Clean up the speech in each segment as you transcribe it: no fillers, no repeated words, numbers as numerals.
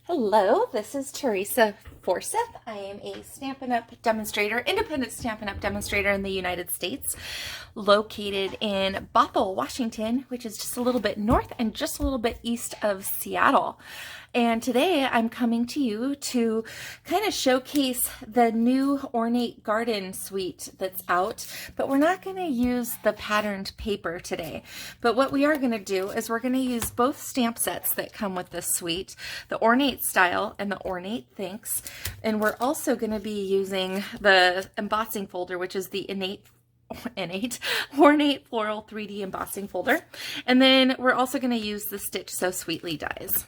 Hello, this is Theresa Forsyth. I am a Stampin' Up! Demonstrator, independent Stampin' Up! Demonstrator in the United States, located in Bothell, Washington, which is just a little bit north and just a little bit east of Seattle. And today I'm coming to you to kind of showcase the new Ornate Garden Suite that's out, but we're not going to use the patterned paper today. But what we are going to do is we're going to use both stamp sets that come with this suite, the Ornate Style and the Ornate Thanks. And we're also going to be using the embossing folder, which is the Ornate Floral 3D embossing folder. And then we're also going to use the Stitch So Sweetly dies.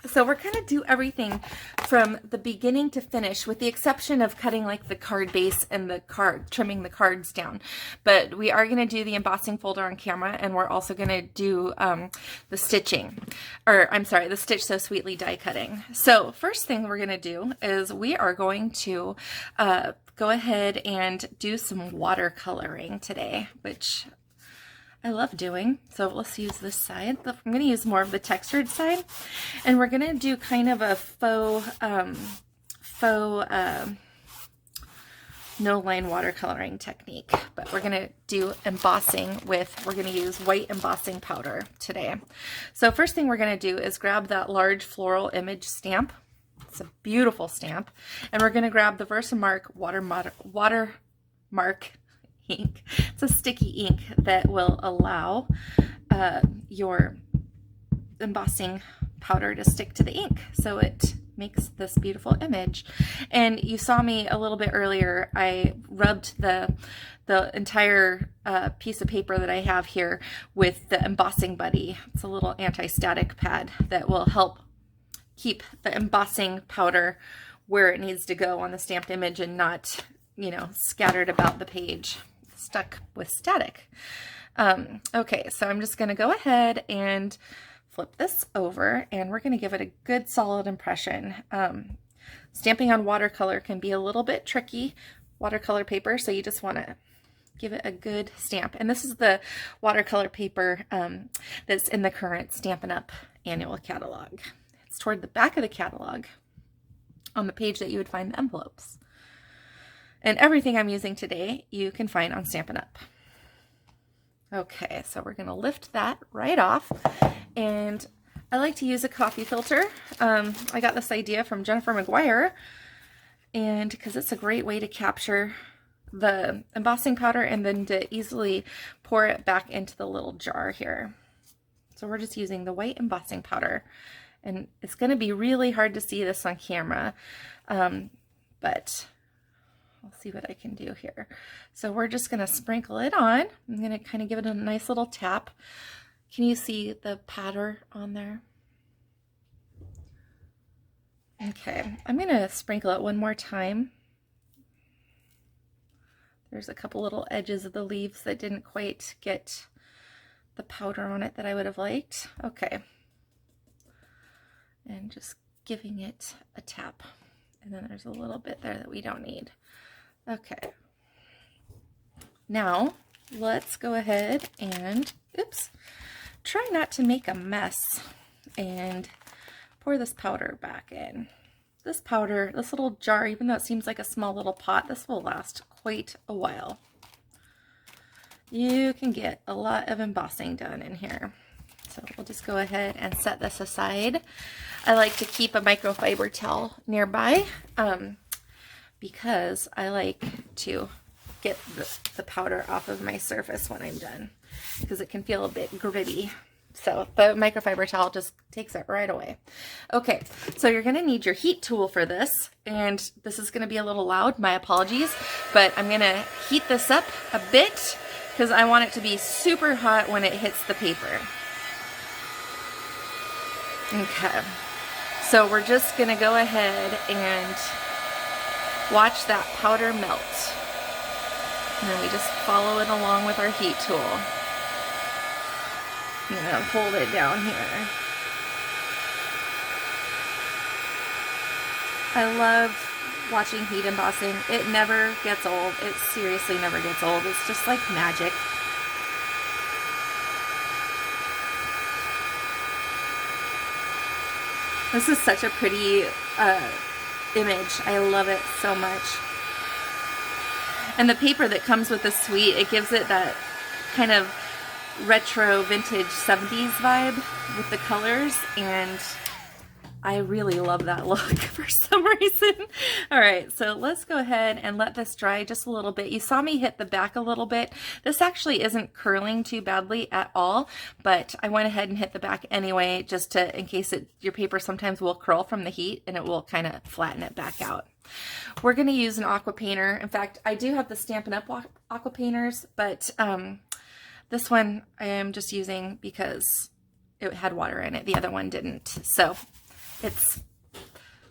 So we're going to do everything from the beginning to finish, with the exception of cutting like the card base and the card, trimming the cards down. But we are going to do the embossing folder on camera, and we're also going to do the stitching, or I'm sorry, the Stitch So Sweetly die cutting. So first thing we're going to do is we are going to go ahead and do some watercoloring today, which I love doing. So let's use this side. I'm going to use more of the textured side, and we're going to do kind of a faux no line watercoloring technique, but we're going to do embossing we're going to use white embossing powder today. So first thing we're going to do is grab that large floral image stamp. It's a beautiful stamp, and we're going to grab the Versamark watermark ink. It's a sticky ink that will allow your embossing powder to stick to the ink, so it makes this beautiful image. And you saw me a little bit earlier, I rubbed the entire piece of paper that I have here with the embossing buddy. It's a little anti-static pad that will help keep the embossing powder where it needs to go on the stamped image and not, you know, scattered about the page, stuck with static. Okay, so I'm just going to go ahead and flip this over, and we're going to give it a good solid impression. Stamping on watercolor can be a little bit tricky, watercolor paper, so you just want to give it a good stamp. And this is the watercolor paper that's in the current Stampin' Up! Annual catalog. It's toward the back of the catalog on the page that you would find the envelopes. And everything I'm using today you can find on Stampin' Up! Okay, so we're going to lift that right off, and I like to use a coffee filter. I got this idea from Jennifer McGuire, and because it's a great way to capture the embossing powder and then to easily pour it back into the little jar here. So we're just using the white embossing powder, and it's going to be really hard to see this on camera, but I'll see what I can do here. So we're just going to sprinkle it on. I'm going to kind of give it a nice little tap. Can you see the pattern on there? Okay, I'm going to sprinkle it one more time. There's a couple little edges of the leaves that didn't quite get the powder on it that I would have liked. Okay. And just giving it a tap. And then there's a little bit there that we don't need. Okay, now let's go ahead and, oops, try not to make a mess and pour this powder back in. This powder, this little jar, even though it seems like a small little pot, this will last quite a while. You can get a lot of embossing done in here. So we'll just go ahead and set this aside. I like to keep a microfiber towel nearby, because I like to get the powder off of my surface when I'm done, because it can feel a bit gritty. So the microfiber towel just takes it right away. Okay, so you're going to need your heat tool for this, and this is going to be a little loud, my apologies, but I'm going to heat this up a bit because I want it to be super hot when it hits the paper. Okay, so we're just going to go ahead and watch that powder melt. And then we just follow it along with our heat tool. I'm going to hold it down here. I love watching heat embossing. It never gets old. It seriously never gets old. It's just like magic. This is such a pretty image. I love it so much. And the paper that comes with this suite, it gives it that kind of retro vintage 70s vibe with the colors, and I really love that look for some reason. All right, so let's go ahead and let this dry just a little bit. You saw me hit the back a little bit. This actually isn't curling too badly at all, but I went ahead and hit the back anyway, just to, in case your paper sometimes will curl from the heat and it will kind of flatten it back out. We're going to use an Aqua Painter. In fact, I do have the Stampin' Up! Aqua Painters, but this one I am just using because it had water in it. The other one didn't. So it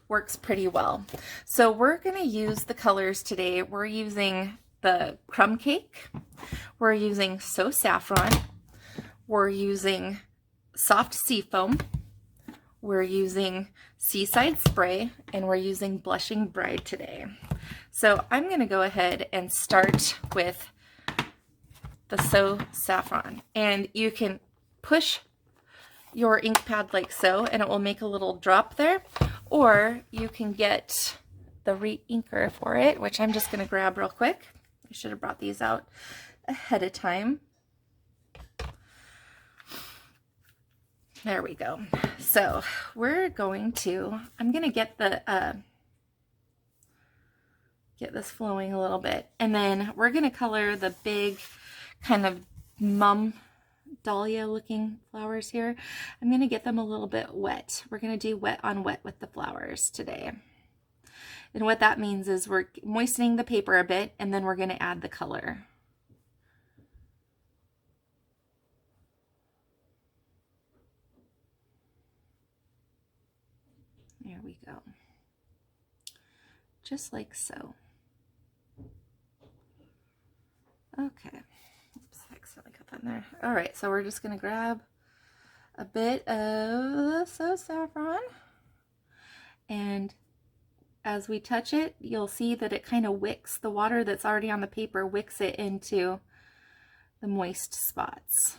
works pretty well. So we're going to use the colors today. We're using the Crumb Cake. We're using So Saffron. We're using Soft Seafoam. We're using Seaside Spray, and we're using Blushing Bride today. So I'm going to go ahead and start with the So Saffron. And you can push your ink pad like so, and it will make a little drop there. Or you can get the re-inker for it, which I'm just going to grab real quick. I should have brought these out ahead of time. There we go. So we're going to, I'm going to get the, get this flowing a little bit. And then we're going to color the big kind of mum dahlia looking flowers here. I'm going to get them a little bit wet. We're going to do wet on wet with the flowers today. And what that means is we're moistening the paper a bit, and then we're going to add the color. There we go. Just like so. Okay. Oops, I accidentally got that in there. All right, so we're just going to grab a bit of the So Saffron, and as we touch it, you'll see that it kind of wicks the water that's already on the paper, wicks it into the moist spots,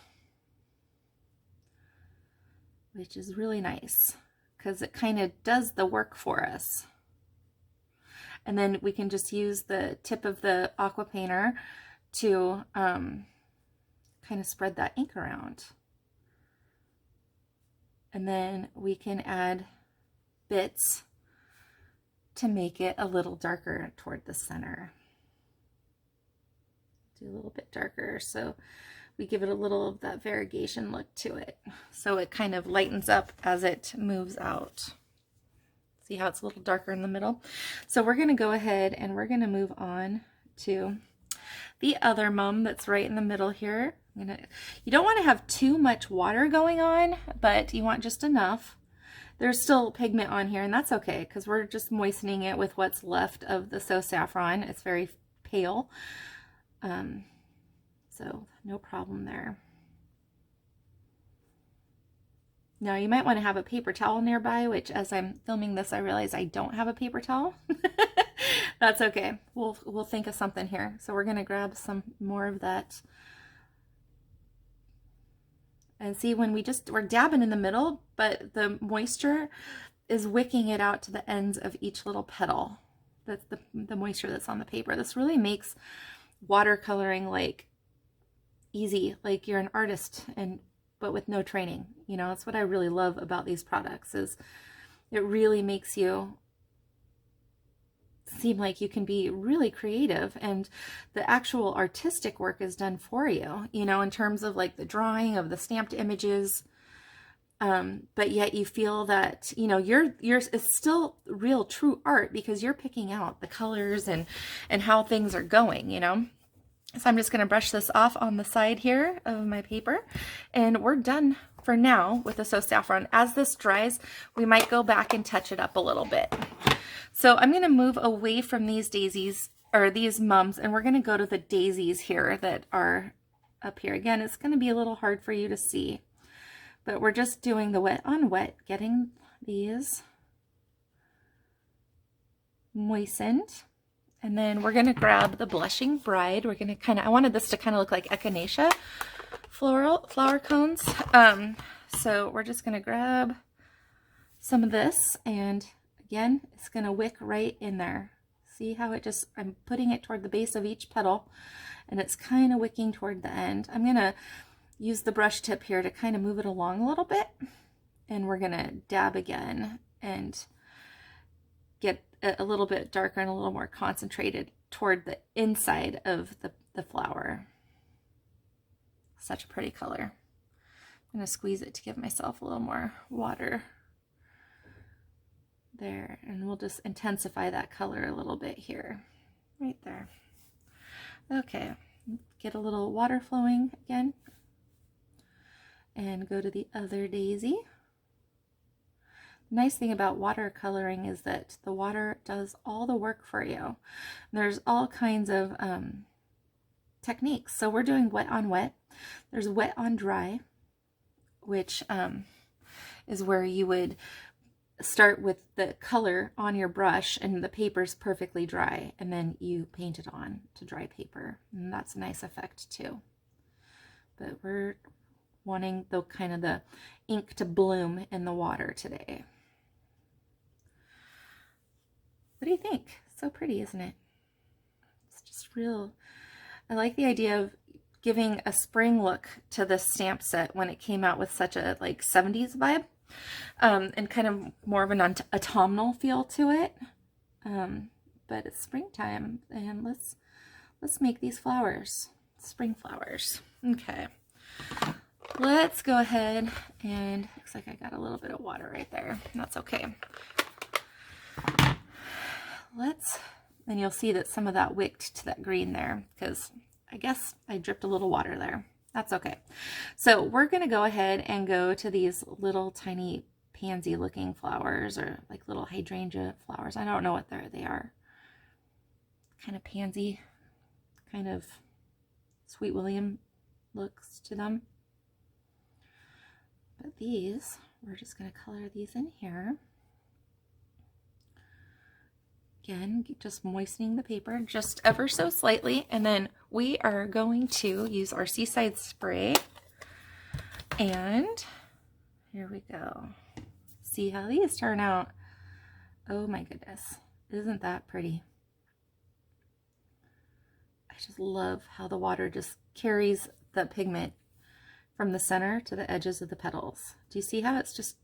which is really nice because it kind of does the work for us. And then we can just use the tip of the Aqua Painter to kind of spread that ink around. And then we can add bits to make it a little darker toward the center. Do a little bit darker so we give it a little of that variegation look to it. So it kind of lightens up as it moves out. See how it's a little darker in the middle? So we're going to go ahead and we're going to move on to the other mum that's right in the middle here. You don't want to have too much water going on, but you want just enough. There's still pigment on here, and that's okay because we're just moistening it with what's left of the So Saffron. It's very pale, so no problem there. Now you might want to have a paper towel nearby, which as I'm filming this I realize I don't have a paper towel. That's okay. We'll think of something here. So we're going to grab some more of that. And see, when we're dabbing in the middle, but the moisture is wicking it out to the ends of each little petal. That's the moisture that's on the paper. This really makes watercoloring like easy, like you're an artist, but with no training. You know, that's what I really love about these products, is it really makes you seem like you can be really creative, and the actual artistic work is done for you, you know, in terms of like the drawing of the stamped images, but yet you feel that, you know, it's still real true art because you're picking out the colors and how things are going, you know. So I'm just going to brush this off on the side here of my paper, and we're done for now with the So Saffron. As this dries, we might go back and touch it up a little bit. So I'm going to move away from these daisies, or these mums, and we're going to go to the daisies here that are up here. Again, it's going to be a little hard for you to see, but we're just doing the wet on wet, getting these moistened. And then we're going to grab the Blushing Bride. We're going to I wanted this to kind of look like echinacea flower cones. So we're just going to grab some of this, and again, it's going to wick right in there. See how it just, I'm putting it toward the base of each petal, and it's kind of wicking toward the end. I'm going to use the brush tip here to kind of move it along a little bit, and we're going to dab again and get it a little bit darker and a little more concentrated toward the inside of the flower. Such a pretty color. I'm going to squeeze it to give myself a little more water there, and we'll just intensify that color a little bit here, right there. Okay, get a little water flowing again, and go to the other daisy. The nice thing about watercoloring is that the water does all the work for you. There's all kinds of techniques. So we're doing wet on wet. There's wet on dry, which is where you would start with the color on your brush and the paper's perfectly dry, and then you paint it on to dry paper, and that's a nice effect too. But we're wanting the kind of the ink to bloom in the water today. What do you think? So pretty, isn't it? It's just real. I like the idea of giving a spring look to this stamp set when it came out with such a like 70s vibe, and kind of more of an autumnal feel to it. But it's springtime, and let's make these flowers, spring flowers. Okay, let's go ahead, and looks like I got a little bit of water right there. That's okay. And you'll see that some of that wicked to that green there, because I guess I dripped a little water there. That's okay. So we're going to go ahead and go to these little tiny pansy looking flowers, or like little hydrangea flowers. I don't know what they are. Kind of pansy, kind of Sweet William looks to them. But these, we're just going to color these in here. Again, just moistening the paper just ever so slightly, and then we are going to use our Seaside spray, and here we go. See how these turn out. Oh my goodness, isn't that pretty? I just love how the water just carries the pigment from the center to the edges of the petals. Do you see how it's just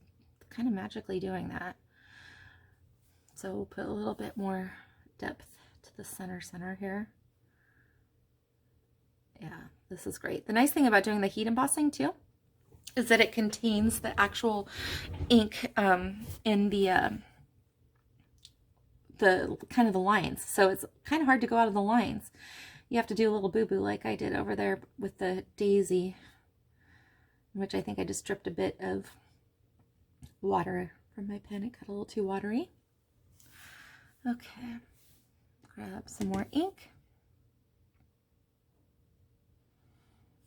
kind of magically doing that? So we'll put a little bit more depth to the center here. Yeah, this is great. The nice thing about doing the heat embossing too is that it contains the actual ink in the kind of the lines. So it's kind of hard to go out of the lines. You have to do a little boo-boo like I did over there with the daisy, which I think I just dripped a bit of water from my pen. It got a little too watery. Okay, grab some more ink.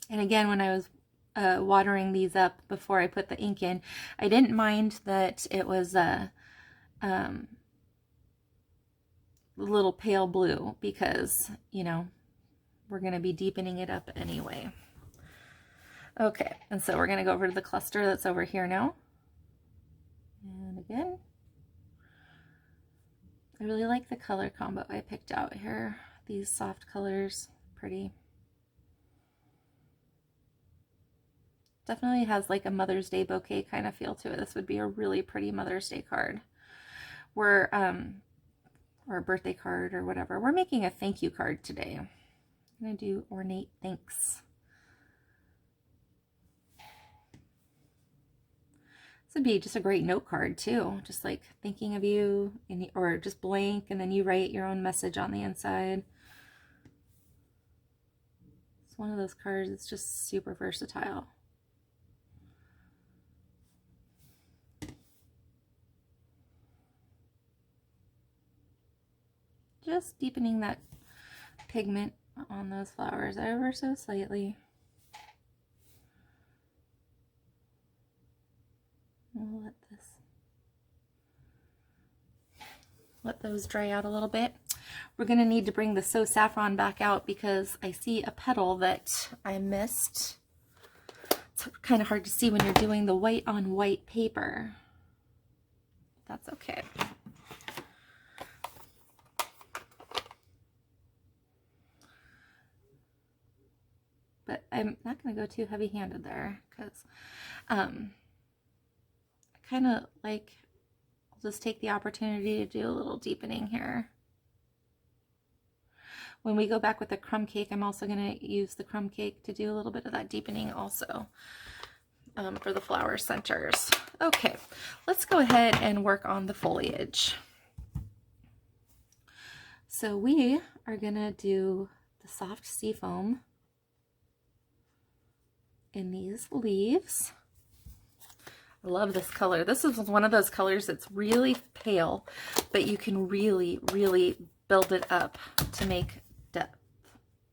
And again, when I was watering these up before I put the ink in, I didn't mind that it was a little pale blue, because, you know, we're going to be deepening it up anyway. Okay, and so we're going to go over to the cluster that's over here now. And again, I really like the color combo I picked out here. These soft colors, pretty. Definitely has like a Mother's Day bouquet kind of feel to it. This would be a really pretty Mother's Day card. Or a birthday card or whatever. We're making a thank you card today. I'm going to do Ornate Thanks. This would be just a great note card too, just like thinking of you, or just blank, and then you write your own message on the inside. It's one of those cards that's just super versatile. Just deepening that pigment on those flowers ever so slightly. We'll let those dry out a little bit. We're going to need to bring the So Saffron back out, because I see a petal that I missed. It's kind of hard to see when you're doing the white on white paper. that's okay. But I'm not going to go too heavy-handed there because I kind of like, I'll just take the opportunity to do a little deepening here. When we go back with the crumb cake, I'm also going to use the crumb cake to do a little bit of that deepening also for the flower centers. Okay, let's go ahead and work on the foliage. So we are going to do the soft seafoam in these leaves. I love this color. This is one of those colors that's really pale, but you can really, really build it up to make depth,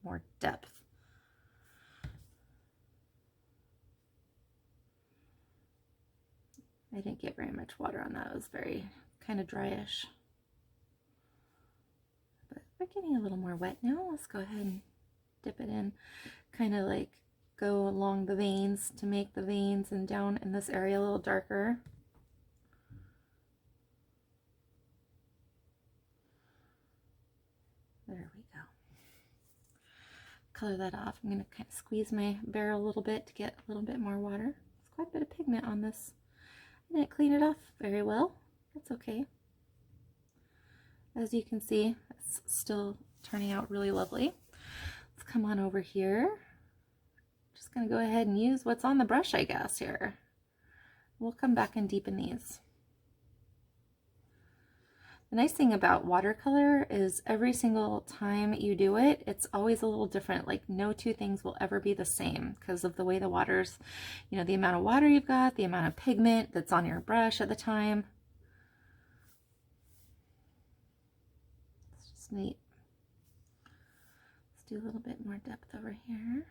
more depth. I didn't get very much water on that. It was very kind of dryish. But we're getting a little more wet now. Let's go ahead and dip it in, kind of like go along the veins to make the veins and down in this area a little darker. There we go. Color that off. I'm going to kind of squeeze my barrel a little bit to get a little bit more water. There's quite a bit of pigment on this. I didn't clean it off very well. That's okay. As you can see, it's still turning out really lovely. Let's come on over here. Just going to go ahead and use what's on the brush, I guess, here. We'll come back and deepen these. The nice thing about watercolor is every single time you do it, it's always a little different. Like no two things will ever be the same because of the way the water's, you know, the amount of water you've got, the amount of pigment that's on your brush at the time. It's just neat. Let's do a little bit more depth over here.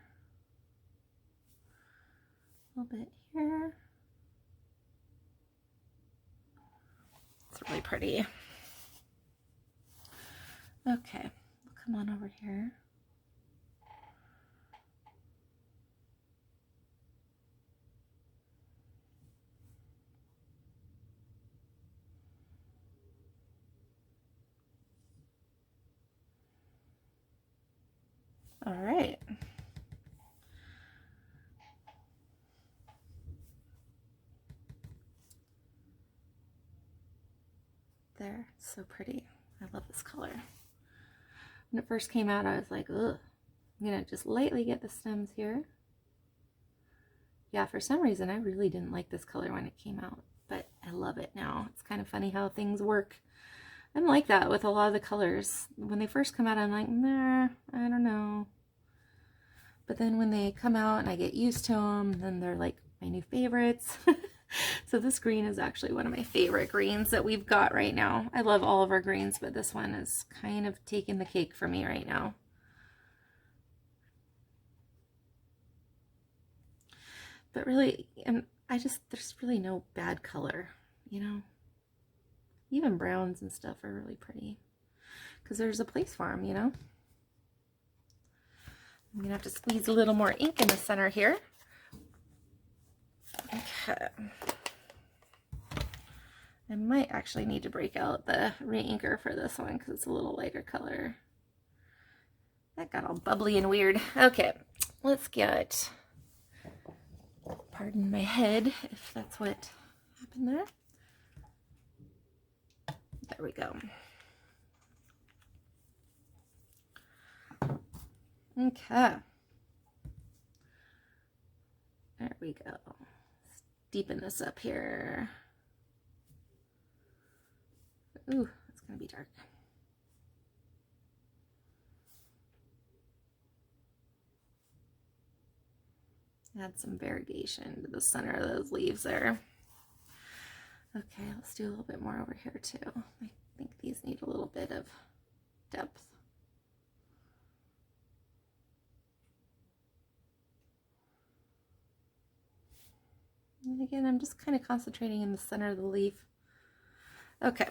A little bit here. It's really pretty. Okay, we'll come on over here. All right. There, so pretty. I love this color. When it first came out, I was like, ugh. I'm gonna just lightly get the stems here. Yeah, for some reason, I really didn't like this color when it came out, but I love it now. It's kind of funny how things work. I'm like that with a lot of the colors. When they first come out, I'm like, nah, I don't know. But then when they come out and I get used to them, then they're like my new favorites. So this green is actually one of my favorite greens that we've got right now. I love all of our greens, but this one is kind of taking the cake for me right now. But really, there's really no bad color, you know? Even browns and stuff are really pretty because there's a place for them, you know? I'm gonna have to squeeze a little more ink in the center here. Okay. I might actually need to break out the re-inker for this one because it's a little lighter color. That got all bubbly and weird. Okay, let's get, pardon my head if that's what happened there. There we go. Okay. There we go. Let's deepen this up here. Ooh, it's gonna be dark. Add some variegation to the center of those leaves there. Okay, let's do a little bit more over here too. I think these need a little bit of depth. And again, I'm just kind of concentrating in the center of the leaf. Okay,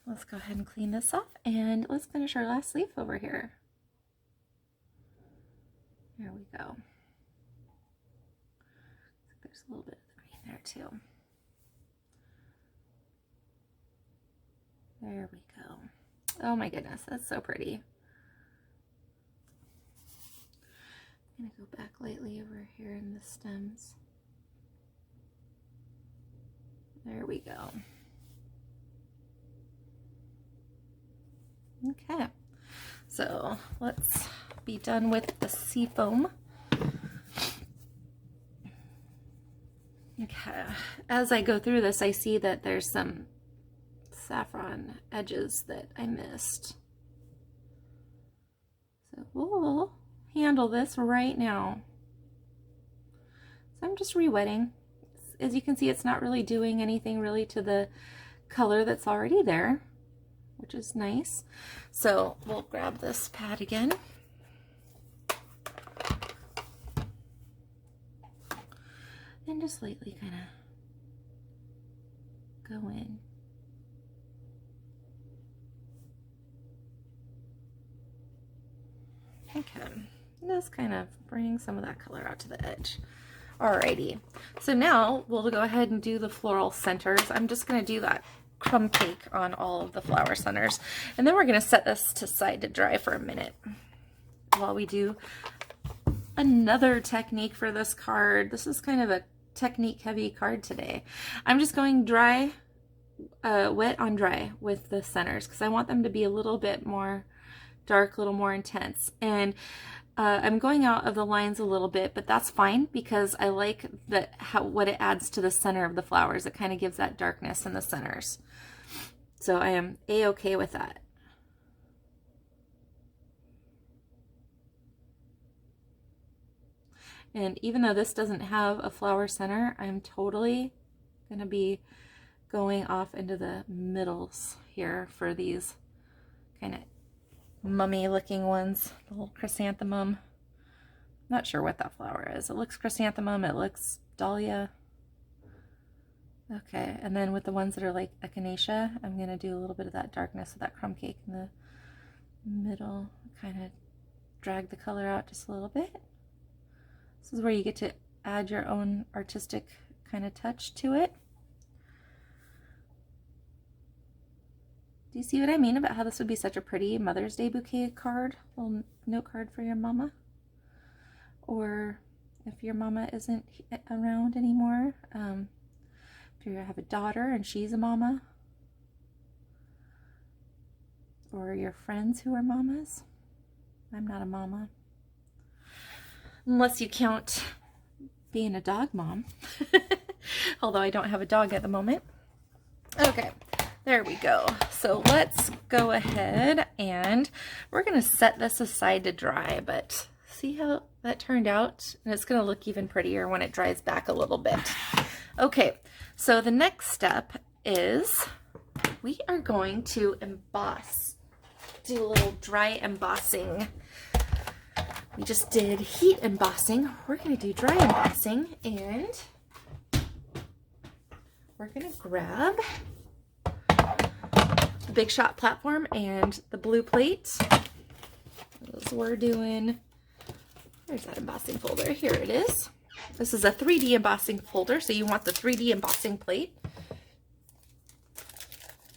let's go ahead and clean this off and let's finish our last leaf over here. There we go. There's a little bit of green there too. There we go. Oh my goodness, that's so pretty. I'm gonna go back lightly over here in the stems. There we go. Okay, so let's be done with the Seafoam. Okay, as I go through this, I see that there's some saffron edges that I missed. So we'll handle this right now. So I'm just re-wetting. As you can see, it's not really doing anything really to the color that's already there, which is nice. So we'll grab this pad again. And just lightly kind of go in. Okay, just kind of bring some of that color out to the edge. Alrighty, so now we'll go ahead and do the floral centers. I'm just going to do that crumb cake on all of the flower centers, and then we're going to set this to side to dry for a minute while we do another technique for this card. This is kind of a technique heavy card today. I'm just going dry, wet on dry with the centers because I want them to be a little bit more dark, a little more intense. And I'm going out of the lines a little bit, but that's fine because I like what it adds to the center of the flowers. It kind of gives that darkness in the centers. So I am a-okay with that. And even though this doesn't have a flower center, I'm totally going to be going off into the middles here for these kind of mummy looking ones, the little chrysanthemum. Not sure what that flower is. It looks chrysanthemum, it looks dahlia. Okay, and then with the ones that are like echinacea, I'm going to do a little bit of that darkness of that crumb cake in the middle, kind of drag the color out just a little bit. This is where you get to add your own artistic kind of touch to it. Do you see what I mean about how this would be such a pretty Mother's Day bouquet card? A little note card for your mama. Or if your mama isn't around anymore, if you have a daughter and she's a mama. Or your friends who are mamas. I'm not a mama. Unless you count being a dog mom. Although I don't have a dog at the moment. Okay. There we go. So let's go ahead and we're going to set this aside to dry, but see how that turned out? And it's going to look even prettier when it dries back a little bit. Okay, so the next step is we are going to emboss. Do a little dry embossing. We just did heat embossing. We're going to do dry embossing, and we're going to grab the Big Shot platform and the blue plate. As we're doing, there's that embossing folder. Here it is. This is a 3D embossing folder, so you want the 3D embossing plate.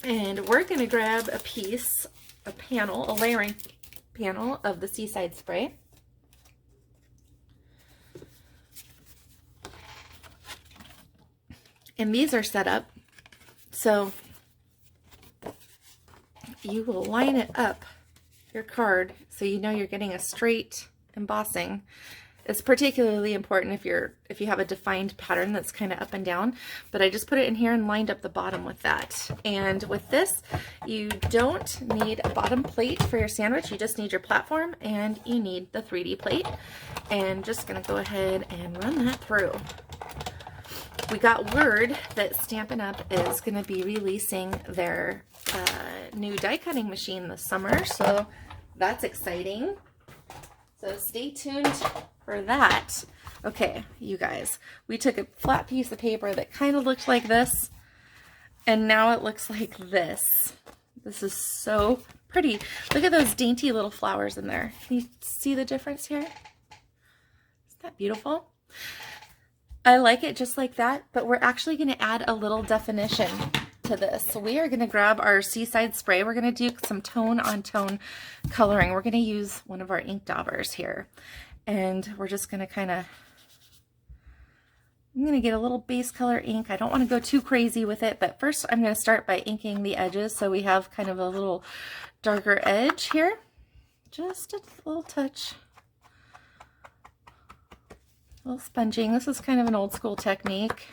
And we're going to grab a piece, a panel, a layering panel of the Seaside Spray. And these are set up so you will line it up, your card, so you know you're getting a straight embossing. It's particularly important if you have a defined pattern that's kind of up and down, but I just put it in here and lined up the bottom with that. And with this, you don't need a bottom plate for your sandwich, you just need your platform and you need the 3D plate. And just gonna go ahead and run that through. We got word that Stampin' Up! Is going to be releasing their new die cutting machine this summer, so that's exciting. So stay tuned for that. Okay, you guys, we took a flat piece of paper that kind of looked like this, and now it looks like this. This is so pretty. Look at those dainty little flowers in there. Can you see the difference here? Isn't that beautiful? I like it just like that, but we're actually going to add a little definition to this. So we are going to grab our Seaside spray. We're going to do some tone on tone coloring. We're going to use one of our ink daubers here. And we're just going to kind of, I'm going to get a little base color ink. I don't want to go too crazy with it, but first I'm going to start by inking the edges so we have kind of a little darker edge here. Just a little touch. A little sponging. This is kind of an old school technique.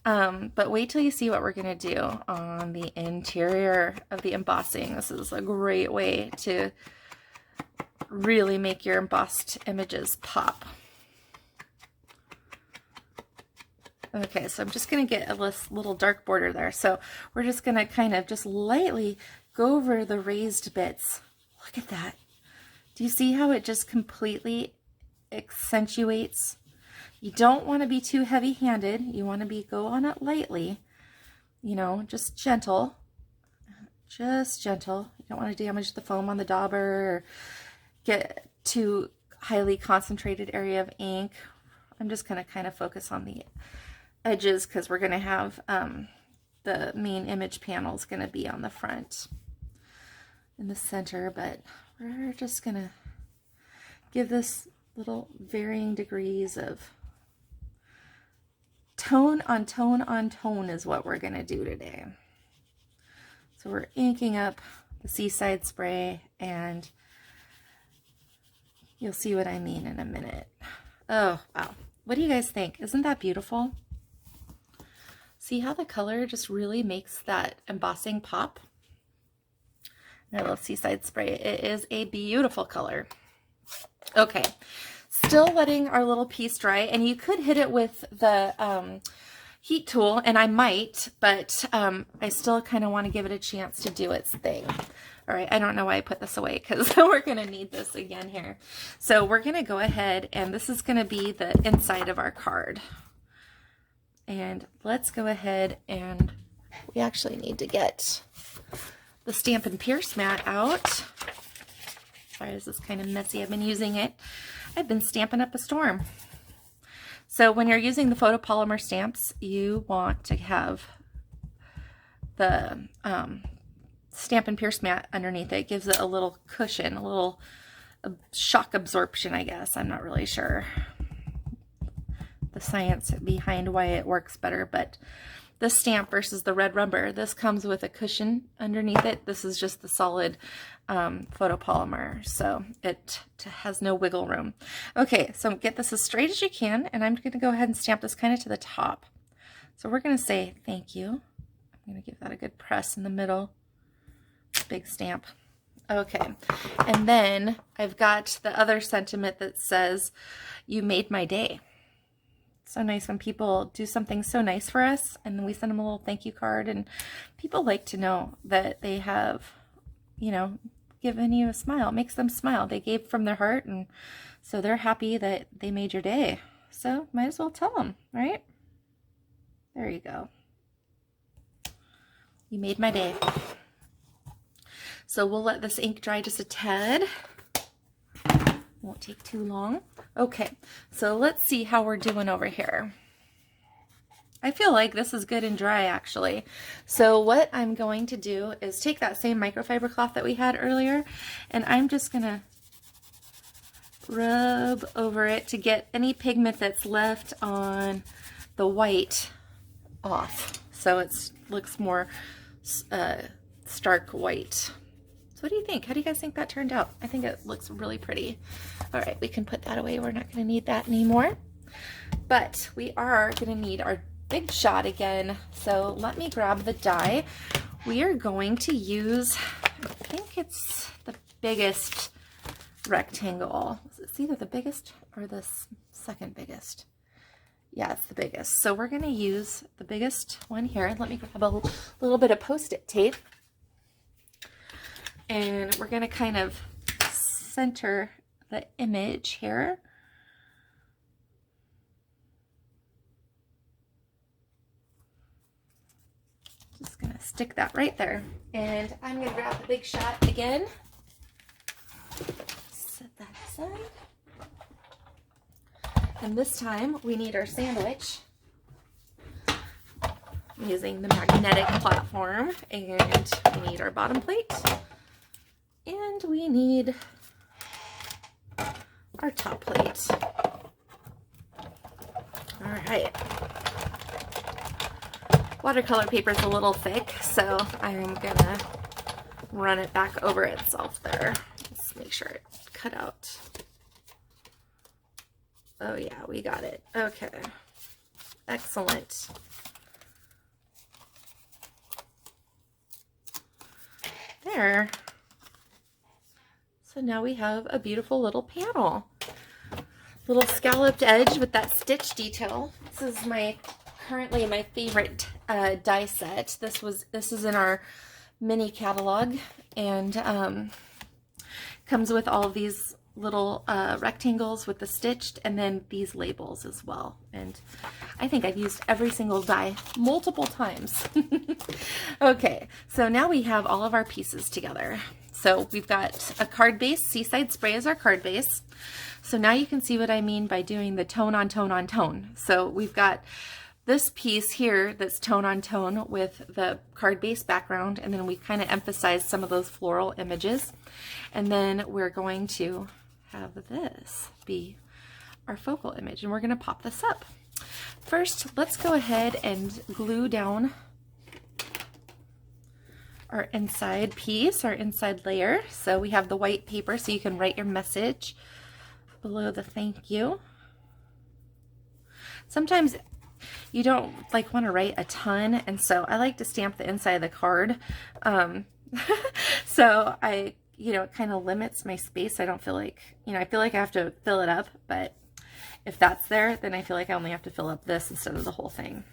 But wait till you see what we're going to do on the interior of the embossing. This is a great way to really make your embossed images pop. Okay, so I'm just going to get a little dark border there. So we're just going to kind of just lightly go over the raised bits. Look at that. Do you see how it just completely accentuates? You don't want to be too heavy-handed. You want to go on it lightly, you know, just gentle. Just gentle. You don't want to damage the foam on the dauber or get too highly concentrated area of ink. I'm just going to kind of focus on the edges because we're going to have the main image panel is going to be on the front in the center, but we're just going to give this little varying degrees of tone on tone on tone is what we're going to do today. So we're inking up the Seaside spray, and you'll see what I mean in a minute. Oh, wow. What do you guys think? Isn't that beautiful? See how the color just really makes that embossing pop? I love Seaside spray. It is a beautiful color. Okay, still letting our little piece dry, and you could hit it with the heat tool, and I might, but I still kind of want to give it a chance to do its thing. All right, I don't know why I put this away because we're going to need this again here. So we're going to go ahead, and this is going to be the inside of our card. And let's go ahead, and we actually need to get the Stampin' Pierce mat out. Sorry, this is kind of messy. I've been using it. I've been stamping up a storm. So when you're using the photopolymer stamps, you want to have the Stampin' Pierce mat underneath it. It gives it a little cushion, a little shock absorption, I guess. I'm not really sure the science behind why it works better, but the stamp versus the red rubber, this comes with a cushion underneath it. This is just the solid photopolymer, so it has no wiggle room. Okay, so get this as straight as you can, and I'm going to go ahead and stamp this kind of to the top. So we're going to say thank you. I'm going to give that a good press in the middle. Big stamp. Okay, and then I've got the other sentiment that says, "You made my day." So nice when people do something so nice for us and we send them a little thank you card, and people like to know that they have, you know, given you a smile. It makes them smile. They gave from their heart, and so they're happy that they made your day. So might as well tell them, right? There you go. You made my day. So we'll let this ink dry just a tad. Won't take too long. Okay, so let's see how we're doing over here. I feel like this is good and dry, actually. So what I'm going to do is take that same microfiber cloth that we had earlier, and I'm just gonna rub over it to get any pigment that's left on the white off, so it looks more stark white. So what do you think? How do you guys think that turned out? I think it looks really pretty. All right, we can put that away. We're not going to need that anymore. But we are going to need our big shot again. So let me grab the die. We are going to use, I think it's the biggest rectangle. It's either the biggest or the second biggest. Yeah, it's the biggest. So we're going to use the biggest one here. Let me grab a little bit of Post-it tape. And we're going to kind of center the image here. Just going to stick that right there. And I'm going to grab the big shot again. Set that aside. And this time we need our sandwich. I'm using the magnetic platform, and we need our bottom plate, and we need our top plate. All right. Watercolor paper is a little thick, so I'm gonna run it back over itself there. Let's make sure it cut out. Oh yeah, we got it. Okay. Excellent. There. So now we have a beautiful little panel. Little scalloped edge with that stitch detail. This is currently my favorite die set. This is in our mini catalog, and comes with all of these little rectangles with the stitched, and then these labels as well. And I think I've used every single die multiple times. Okay, so now we have all of our pieces together. So we've got a card base. Seaside Spray is our card base. So now you can see what I mean by doing the tone on tone on tone. So we've got this piece here that's tone on tone with the card base background, and then we kind of emphasize some of those floral images. And then we're going to have this be our focal image, and we're going to pop this up. First, let's go ahead and glue down our inside piece, our inside layer. So we have the white paper, so you can write your message below the thank you. Sometimes you don't want to write a ton, and so I like to stamp the inside of the card. So it kind of limits my space. I don't feel like, I feel like I have to fill it up, but if that's there, then I feel like I only have to fill up this instead of the whole thing.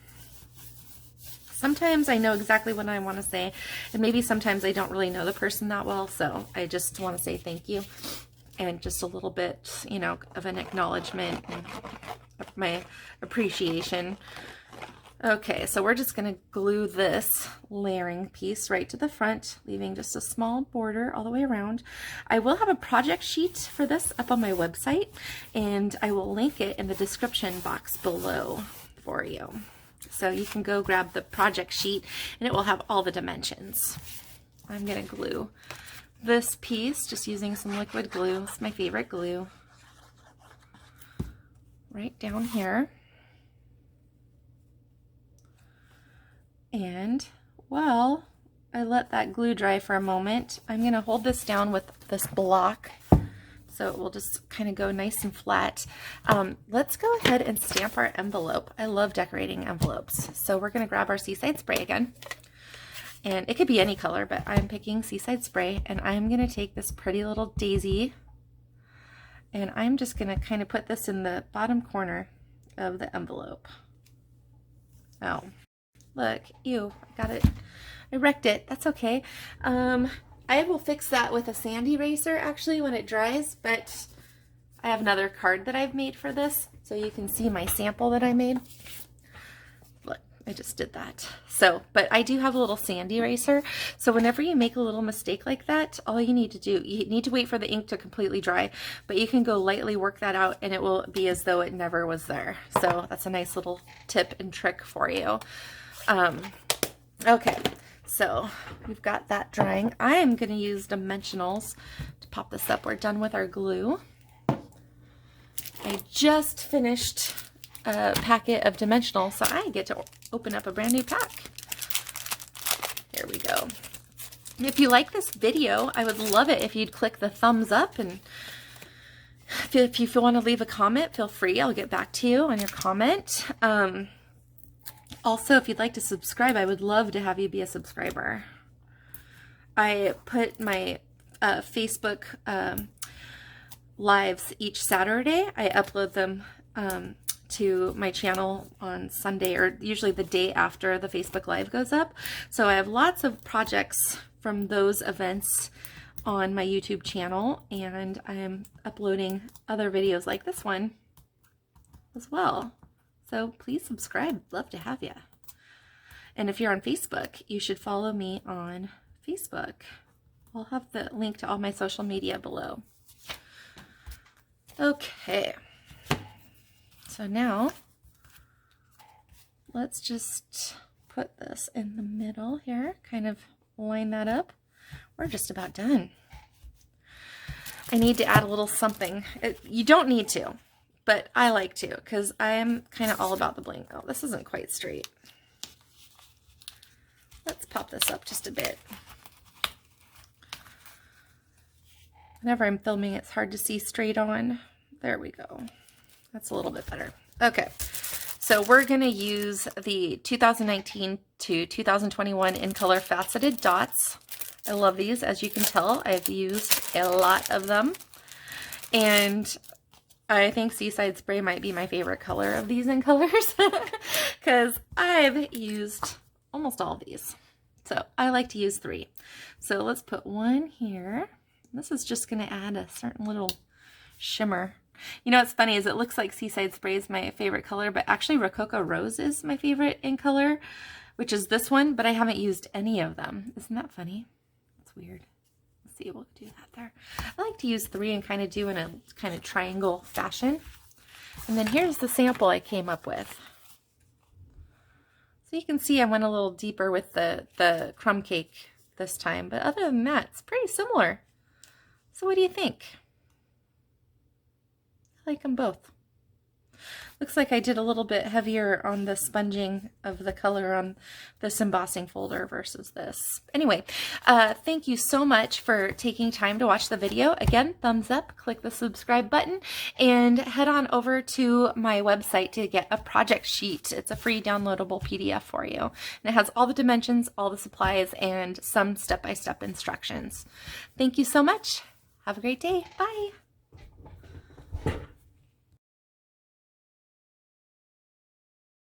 Sometimes I know exactly what I want to say, and maybe sometimes I don't really know the person that well, so I just want to say thank you and just a little bit, of an acknowledgement and of my appreciation. Okay, so we're just going to glue this layering piece right to the front, leaving just a small border all the way around. I will have a project sheet for this up on my website, and I will link it in the description box below for you. So you can go grab the project sheet, and it will have all the dimensions. I'm going to glue this piece just using some liquid glue. It's my favorite glue. Right down here. And while I let that glue dry for a moment, I'm going to hold this down with this block so it will just kind of go nice and flat. Let's go ahead and stamp our envelope. I love decorating envelopes. So we're going to grab our Seaside Spray again. And it could be any color, but I'm picking Seaside Spray, and I'm going to take this pretty little daisy, and I'm just going to kind of put this in the bottom corner of the envelope. Oh. Look, ew, I got it. I wrecked it. That's okay. I will fix that with a sand eraser actually when it dries, but I have another card that I've made for this, so you can see my sample that I made. Look, I just did that. So, but I do have a little sand eraser, so whenever you make a little mistake like that, all you need to do, you need to wait for the ink to completely dry, but you can go lightly work that out and it will be as though it never was there. So that's a nice little tip and trick for you. Okay, so we've got that drying. I am going to use dimensionals to pop this up. We're done with our glue. I just finished a packet of dimensionals, so I get to open up a brand new pack. Here we go. If you like this video, I would love it if you'd click the thumbs up, and if you want to leave a comment, feel free. I'll get back to you on your comment. Also, if you'd like to subscribe, I would love to have you be a subscriber. I put my Facebook lives each Saturday. I upload them to my channel on Sunday, or usually the day after the Facebook Live goes up. So I have lots of projects from those events on my YouTube channel, and I'm uploading other videos like this one as well. So please subscribe. Love to have you. And if you're on Facebook, you should follow me on Facebook. I'll have the link to all my social media below. Okay. So now let's just put this in the middle here, kind of line that up. We're just about done. I need to add a little something. You don't need to, but I like to because I am kind of all about the bling. Oh, this isn't quite straight. Let's pop this up just a bit. Whenever I'm filming, it's hard to see straight on. There we go. That's a little bit better. Okay, so we're going to use the 2019 to 2021 in color faceted dots. I love these. As you can tell, I've used a lot of them. And I think Seaside Spray might be my favorite color of these in colors because I've used almost all of these. So I like to use 3. So let's put one here. This is just going to add a certain little shimmer. You know what's funny is it looks like Seaside Spray is my favorite color, but actually Rococo Rose is my favorite in color, which is this one, but I haven't used any of them. Isn't that funny? That's weird. Let's see, we'll do that there. I like to use 3 and kind of do in a kind of triangle fashion. And then here's the sample I came up with. So you can see I went a little deeper with the crumb cake this time, but other than that, it's pretty similar. So what do you think? I like them both. Looks like I did a little bit heavier on the sponging of the color on this embossing folder versus this. Anyway, thank you so much for taking time to watch the video. Again, thumbs up, click the subscribe button, and head on over to my website to get a project sheet. It's a free downloadable PDF for you. And it has all the dimensions, all the supplies, and some step-by-step instructions. Thank you so much. Have a great day. Bye.